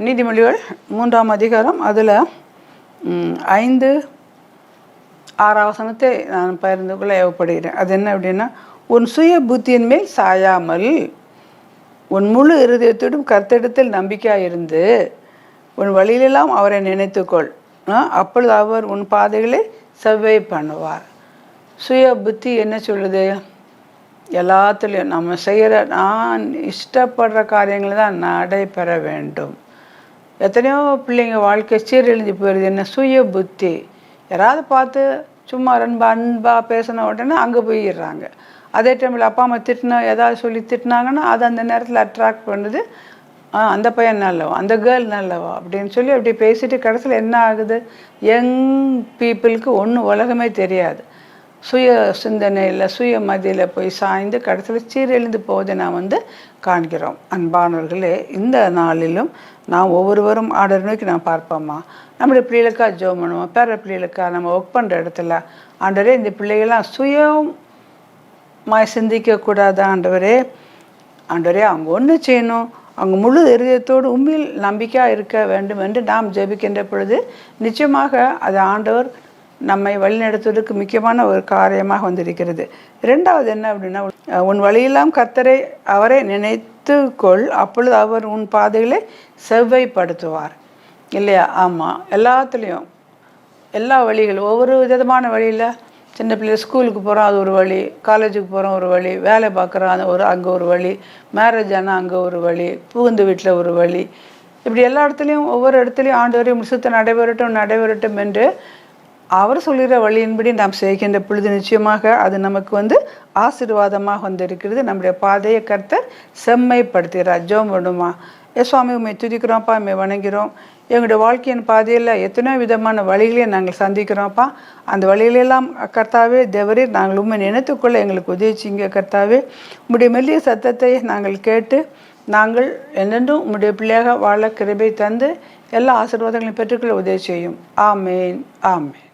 நீதிமொழிகள் 3ஆம் அதிகாரம் அதில் 5, 6 வசனத்தை நான் பகிர்ந்து கொள்ள ஏவப்படுகிறேன். அது என்ன அப்படின்னா, உன் சுய புத்தியின் மேல் சாயாமல் உன் முழு இருதயத்தோடும் கர்த்தரிடத்தில் நம்பிக்கையாக இருந்து உன் வழியிலெல்லாம் அவரை நினைத்துக்கொள், அப்பொழுது அவர் உன் பாதைகளை செவ்வை பண்ணுவார். சுய புத்தி என்ன சொல்லுது? எல்லாத்துலேயும் நம்ம செய்கிற நான் இஷ்டப்படுற காரியங்களை தான் நடைபெற வேண்டும். எத்தனையோ பிள்ளைங்க வாழ்க்கை சீரழிஞ்சு போயிடுது. என்ன? சுய புத்தி. யாராவது பார்த்து சும்மா அன்பாக பேசின உடனே அங்கே போயிடுறாங்க. அதே டைமில் அப்பா அம்மா ஏதாவது சொல்லி திட்டினாங்கன்னா அது அந்த நேரத்தில் அட்ராக்ட் பண்ணுது. அந்த பையன் நல்லவா, அந்த கேர்ள் நல்லவா அப்படின்னு சொல்லி அப்படி பேசிட்டு கடைசியில் என்ன ஆகுது? யங் பீப்புளுக்கு ஒன்றும் உலகமே தெரியாது. சுய சிந்தனையில் சுய மதியில் போய் சாய்ந்து கடைசியில் சீரழிந்து போவதை நாம் காண்கிறோம். அன்பானவர்களே, இந்த நாளிலும் நாம் ஒவ்வொருவரும் ஆண்டவரை நோக்கி நாம் பார்ப்போமா? நம்முடைய பிள்ளைகளுக்காக ஜெபம் பண்ணுவோம். பேர பிள்ளைகளுக்காக நம்ம ஒர்க் பண்ணுற இடத்துல ஆண்டவரே இந்த பிள்ளைகள்லாம் சுயமாய் சிந்திக்கக்கூடாது. ஆண்டவரே அவங்க ஒன்று செய்யணும், அவங்க முழு இருதயத்தோடு உண்மையில் நம்பிக்கையாக இருக்க வேண்டும் என்று நாம் ஜெபிக்கின்ற பொழுது நிச்சயமாக அது ஆண்டவர் நம்மை வழிநடத்துவதற்கு முக்கியமான ஒரு காரியமாக வந்திருக்கிறது. 2வது என்ன அப்படின்னா, உன் வழியெல்லாம் கர்த்தரை அவரை நினைத்துக்கொள், அப்பொழுது அவர் உன் பாதைகளை செவ்வைப்படுத்துவார். இல்லையா? ஆமாம், எல்லாத்துலேயும் எல்லா வழிகளும் ஒவ்வொரு விதமான வழியில். சின்ன பிள்ளை ஸ்கூலுக்கு போகிறோம், அது ஒரு வழி. காலேஜுக்கு போகிறோம், ஒரு வழி. வேலை பார்க்குறோம், அங்கே ஒரு வழி. மேரேஜ் ஆனால் அங்கே ஒரு வழி. புகுந்து வீட்டில் ஒரு வழி. இப்படி எல்லா இடத்துலையும் ஒவ்வொரு இடத்துலையும் ஆண்டவரையும் சுத்த நடைபெறட்டும் என்று அவர் சொல்கிற வழியின்படி நாம் செய்கின்ற பொழுது நிச்சயமாக அது நமக்கு ஆசீர்வாதமாக இருக்கிறது. நம்முடைய பாதையை கர்த்தர் செம்மைப்படுத்துகிறார். ஜெபம் பண்ணுமா? சுவாமி உண்மை துதிக்கிறோம்ப்பா, உண்மை வணங்கிறோம். எங்களுடைய வாழ்க்கையின் பாதையில் எத்தனையோ விதமான வழிகளையும் நாங்கள் சந்திக்கிறோம்ப்பா. அந்த வழிகளெல்லாம் கர்த்தாவே தேவரே நாங்கள் உண்மை நினைத்துக்கொள்ள எங்களுக்கு உதவிச்சிங்க. கர்த்தாவே உம்முடைய மெல்லிய சத்தத்தை நாங்கள் கேட்டு நாங்கள் என்னென்றும் உம்முடைய பிள்ளையாக வாழ கிருபை தந்து எல்லா ஆசீர்வாதங்களையும் பெற்றுக்கொள்ள உதவி செய்யும். ஆமேன், ஆமேன்.